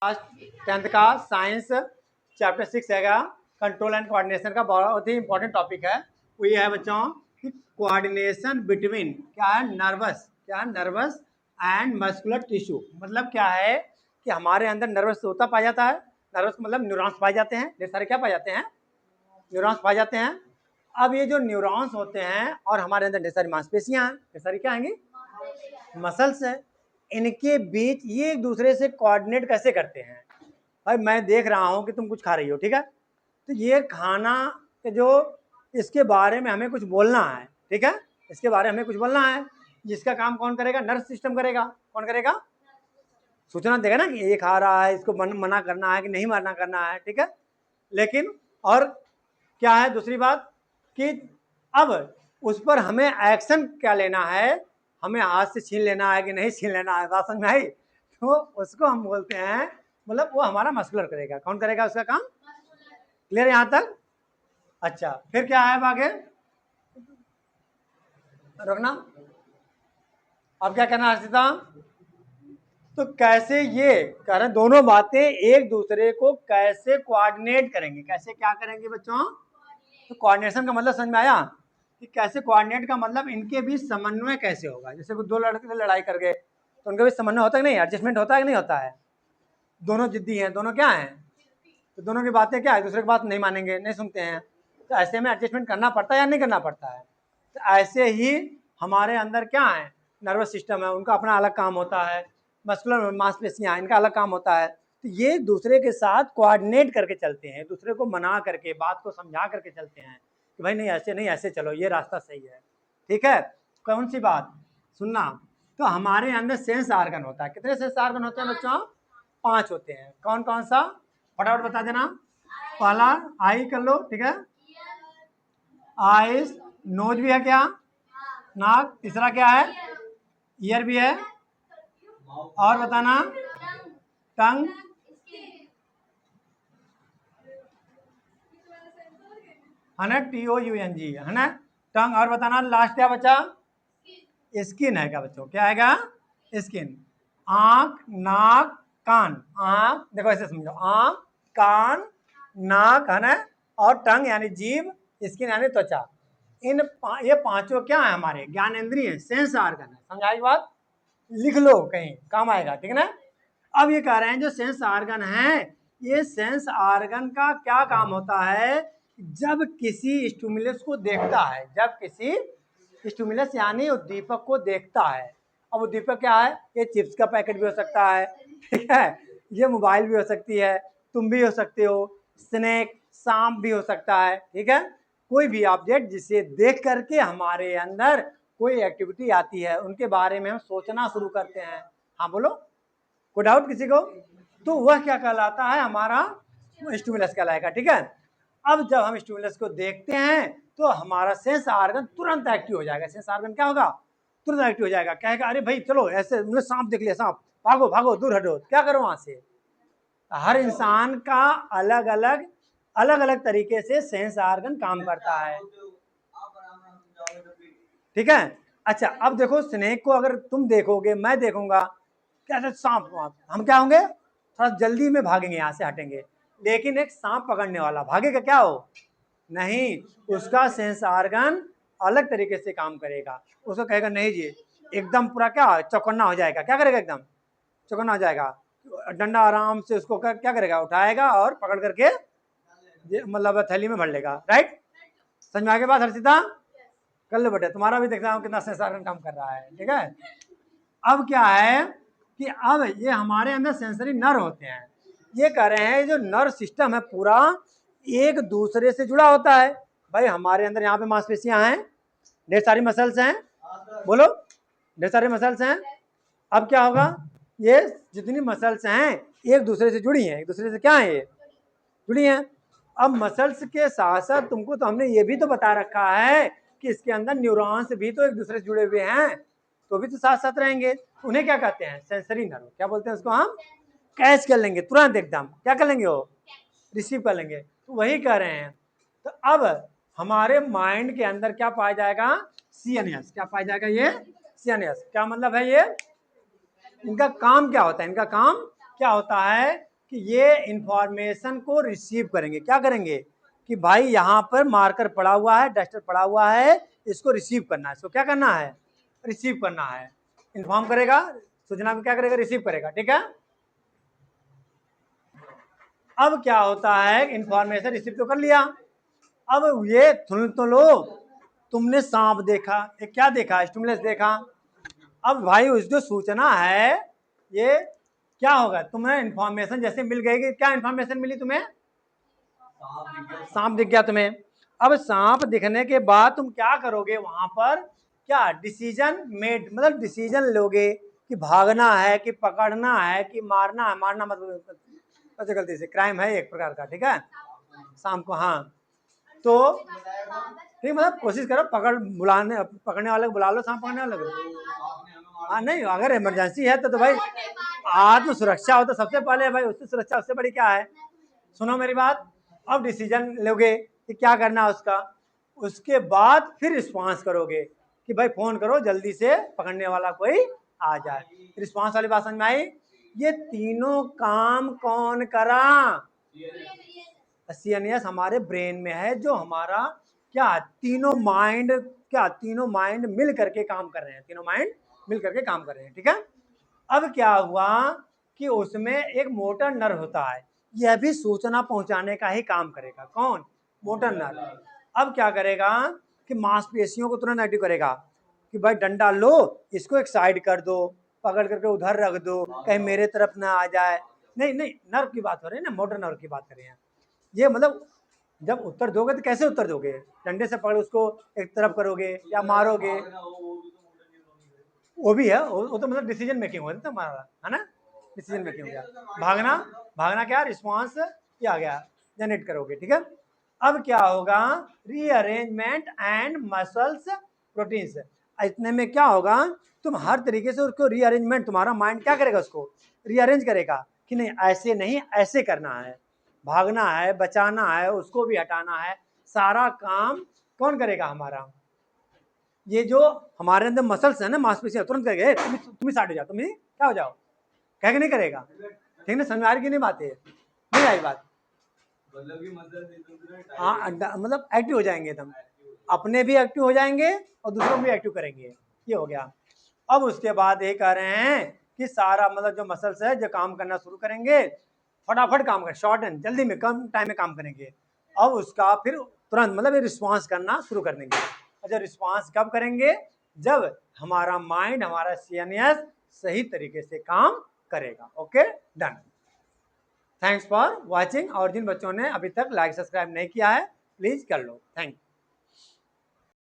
10th का science chapter 6 है, control and coordination का बहुत ही इंपॉर्टेंट टॉपिक है। वो ये है बच्चों कि कोऑर्डिनेशन बिटवीन क्या है नर्वस एंड मस्कुलर टिश्यू। मतलब क्या है कि हमारे अंदर नर्वस होता पाया जाता है। नर्वस मतलब न्यूरॉन्स पाए जाते हैं, ढेर सारे क्या पाए जाते हैं, न्यूरॉन्स पाए जाते हैं। अब ये जो न्यूरॉन्स होते हैं और हमारे अंदर ढेर सारी मांसपेशियां हैं, ढेर सारी क्या आएंगी, मसल्स है। इनके बीच ये एक दूसरे से कोऑर्डिनेट कैसे करते हैं। भाई मैं देख रहा हूं कि तुम कुछ खा रही हो, ठीक है, तो ये खाना के जो इसके बारे में हमें कुछ बोलना है, ठीक है, इसके बारे में हमें कुछ बोलना है। जिसका काम कौन करेगा, नर्व सिस्टम करेगा। कौन करेगा, सूचना देगा ना कि ये खा रहा है, इसको मना करना है कि नहीं मना करना है, ठीक है। लेकिन और क्या है दूसरी बात कि अब उस पर हमें एक्शन क्या लेना है, हमें हाथ से छीन लेना है कि नहीं छीन लेना है, बात समझ में आई। तो उसको हम बोलते हैं, मतलब वो हमारा मस्कुलर करेगा। कौन करेगा उसका काम, क्लियर यहां तक। अच्छा फिर क्या है आगे, रोकना। अब क्या करना हर्षिता, तो कैसे ये कह रहे दोनों बातें एक दूसरे को कैसे कोऑर्डिनेट करेंगे, कैसे क्या करेंगे बच्चों। तो कोऑर्डिनेशन का मतलब समझ में आया कि कैसे कोऑर्डिनेट का मतलब इनके बीच समन्वय कैसे होगा। जैसे दो लड़के लड़ाई कर गए तो उनके बीच समन्वय होता है कि नहीं, एडजस्टमेंट होता है कि नहीं होता है। दोनों जिद्दी हैं, दोनों क्या हैं, तो दोनों की बातें क्या है, दूसरे की बात नहीं मानेंगे, नहीं सुनते हैं, तो ऐसे में एडजस्टमेंट करना पड़ता है या नहीं करना पड़ता है। तो ऐसे ही हमारे अंदर क्या है, नर्वस सिस्टम है, उनका अपना अलग काम होता है, मस्कुलर मांसपेशियां इनका अलग काम होता है। तो ये दूसरे के साथ कोऑर्डिनेट करके चलते हैं, दूसरे को मना करके बात को समझा करके चलते हैं कि भाई नहीं ऐसे चलो, ये रास्ता सही है, ठीक है। कौन सी बात सुनना, तो हमारे अंदर सेंस आर्गन होता है। कितने सेंस आर्गन होते हैं बच्चों, 5 होते हैं। कौन कौन सा, फटाफट बता देना। पहला आई कर लो, ठीक है, आइस, नोज भी है क्या, नाक, तीसरा क्या है, ईयर भी है, और बताना टंग, है ना, TOUNG है ना, टंग। और बताना लास्ट क्या बचा, स्किन है क्या बच्चों, क्या आएगा, स्किन। आंख, नाक, कान। आंख देखो ऐसे समझो, आंख, कान, नाक है ना, और टंग यानी जीभ, स्किन यानी त्वचा। ये पांचों क्या है, हमारे ज्ञानेंद्रिय सेंस आर्गन है। समझाई बात, लिख लो कहीं काम आएगा, ठीक है ना। अब ये कह रहे हैं जो सेंस आर्गन है, ये सेंस आर्गन का क्या काम होता है, जब किसी स्टिमुलस को देखता है, जब किसी स्टिमुलस यानी उद्दीपक को देखता है। अब उद्दीपक क्या है, ये चिप्स का पैकेट भी हो सकता है, ठीक है, ये मोबाइल भी हो सकती है, तुम भी हो सकते हो, स्नेक सांप भी हो सकता है, ठीक है। कोई भी ऑब्जेक्ट जिसे देख करके हमारे अंदर कोई एक्टिविटी आती है, उनके बारे में हम सोचना शुरू करते हैं। हाँ बोलो, कोई डाउट किसी को, तो वह क्या कहलाता है, हमारा स्टिमुलस कहलाएगा, ठीक है। अब जब हम स्टिमुलस को देखते हैं तो हमारा सेंस आर्गन तुरंत एक्टिव हो जाएगा। सेंस आर्गन क्या होगा, तुरंत एक्टिव हो जाएगा, कहेगा अरे भाई चलो ऐसे, मैंने सांप देख लिया, सांप, भागो भागो दूर हटो, क्या करो वहां से। हर इंसान का अलग अलग तरीके से सेंस आर्गन काम करता है, ठीक है। अच्छा अब देखो, स्नेक को अगर तुम देखोगे, मैं देखूंगा, क्या सांप, हम क्या होंगे, थोड़ा जल्दी में भागेंगे, यहाँ से हटेंगे। लेकिन एक सांप पकड़ने वाला भागेगा क्या हो, नहीं, उसका सेंस आर्गन अलग तरीके से काम करेगा। उसको कहेगा नहीं जी, एकदम पूरा क्या चौकन्ना हो जाएगा, क्या करेगा, एकदम चौकन्ना हो जाएगा। डंडा आराम से उसको क्या करेगा, उठाएगा और पकड़ करके मतलब थैली में भर लेगा, राइट। समझ में आगे बात हर्षिता, कर लो बेटे, तुम्हारा भी देख रहा हूँ कितना सेंस आर्गन काम कर रहा है, ठीक है। अब क्या है कि अब ये हमारे अंदर सेंसरी नर्व होते हैं। ये कह रहे हैं जो नर्व सिस्टम है पूरा एक दूसरे से जुड़ा होता है। भाई हमारे अंदर यहाँ पे मांसपेशियां हैं, ढेर सारी मसल्स हैं, बोलो ढेर सारे मसल्स हैं। अब क्या होगा, ये जितनी मसल्स हैं एक दूसरे से जुड़ी हैं, एक दूसरे से क्या है, ये जुड़ी हैं। अब मसल्स के साथ साथ तुमको तो हमने ये भी तो बता रखा है कि इसके अंदर न्यूरॉन्स भी तो एक दूसरे से जुड़े हुए हैं, तो भी तो साथ साथ रहेंगे। उन्हें क्या कहते हैं, सेंसरी नर्व, क्या बोलते हैं उसको, हम कैच कर लेंगे तुरंत, एकदम क्या कर लेंगे, वो रिसीव कर लेंगे, तो वही कह रहे हैं। तो अब हमारे माइंड के अंदर क्या पाया जाएगा, CNS, क्या पाया जाएगा, ये CNS। क्या मतलब है ये, इनका काम क्या होता है, इनका काम क्या होता है, कि ये इंफॉर्मेशन को रिसीव करेंगे। क्या करेंगे कि भाई यहाँ पर मार्कर पड़ा हुआ है, डस्टर पड़ा हुआ है, इसको रिसीव करना है। इसको क्या करना है? रिसीव करना है। इन्फॉर्म करेगा, सूचना को क्या करेगा? रिसीव करेगा। ठीक है। अब क्या होता है, इंफॉर्मेशन रिसीव तो कर लिया। अब ये सुन तो लो, तुमने सांप देखा, एक क्या देखा? स्टिमुलस देखा। अब भाई उस जो सूचना है ये क्या होगा? तुम्हें इंफॉर्मेशन जैसे मिल गई कि क्या इंफॉर्मेशन मिली तुम्हें? सांप दिख गया तुम्हें। अब सांप दिखने के बाद तुम क्या करोगे? वहां पर क्या डिसीजन मेड, मतलब डिसीजन लोगे कि भागना है कि पकड़ना है कि मारना है। मारना मतलब अच्छा गलती से क्राइम है एक प्रकार का। ठीक है, शाम को। हाँ, तो ठीक, मतलब कोशिश करो पकड़, बुलाने, पकड़ने वाले को बुला लो, सांप पकड़ने वाले को। हाँ नहीं, अगर इमरजेंसी है तो भाई आत्म सुरक्षा हो तो सबसे पहले भाई, उससे सुरक्षा उससे बड़ी क्या है? सुनो मेरी बात। अब डिसीजन लोगे कि क्या करना है उसका, उसके बाद फिर रिस्पांस करोगे कि भाई फोन करो जल्दी से, पकड़ने वाला कोई आ जाए। रिस्पांस वाली बात समझ में आई? ये तीनों काम कौन करा? सीएनएस हमारे ब्रेन में है, जो हमारा क्या तीनों माइंड, क्या तीनों माइंड मिल करके काम कर रहे हैं। तीनों माइंड मिल करके काम कर रहे हैं। ठीक है। अब क्या हुआ कि उसमें एक मोटर नर्व होता है, यह भी सूचना पहुंचाने का ही काम करेगा। कौन? Motor nerve. अब क्या करेगा कि मांसपेशियों को तुरंत एक्टिव करेगा कि भाई डंडा लो, इसको एक साइड कर दो, पकड़ करके उधर रख दो, कहीं मेरे तरफ ना आ जाए। नहीं नहीं, नर्व की बात हो रही है ना, मोटर नर्व की बात कर रहे हैं। ये मतलब जब उत्तर दोगे तो कैसे उत्तर दोगे? डंडे से पकड़ उसको एक तरफ करोगे या मारोगे? वो भी है, वो तो मतलब डिसीजन मेकिंग हो तुम्हारा, है ना? डिसीजन मेकिंग हो गया। भागना, भागना क्या? रिस्पॉन्स किया गया, जनरेट करोगे। ठीक है। अब क्या होगा? Rearrangement and muscles proteins. इतने में क्या होगा, तुम हर तरीके से उसको रीअरेंजमेंट, तुम्हारा माइंड क्या करेगा? उसको रीअरेंज करेगा कि नहीं ऐसे नहीं, ऐसे करना है, भागना है, बचाना है, उसको भी हटाना है। सारा काम कौन करेगा? हमारा ये जो हमारे अंदर मसल्स है ना, मांसपेशियां, तुरंत करेगा तुम ही साइड हो जाओ, तुम ही क्या हो जाओ, कह के नहीं करेगा। ठीक है, समझ आ रही की नहीं बात? है नहीं आई बात? हाँ, मतलब एक्टिव हो जाएंगे तुम, अपने भी एक्टिव हो जाएंगे और दूसरों को भी एक्टिव करेंगे। ये हो गया। अब उसके बाद ये कह रहे हैं कि सारा मतलब जो मसल्स है जो काम करना शुरू करेंगे, फटाफट काम कर, शॉर्ट एंड जल्दी में, कम टाइम में काम करेंगे। अब उसका फिर तुरंत मतलब रिस्पॉन्स करना शुरू कर देंगे। अच्छा, रिस्पॉन्स कब करेंगे? जब हमारा माइंड, हमारा सीएनएस सही तरीके से काम करेगा। Okay, done. Thanks for watching. और जिन बच्चों ने अभी तक लाइक सब्सक्राइब नहीं किया है, प्लीज कर लो। Thank you.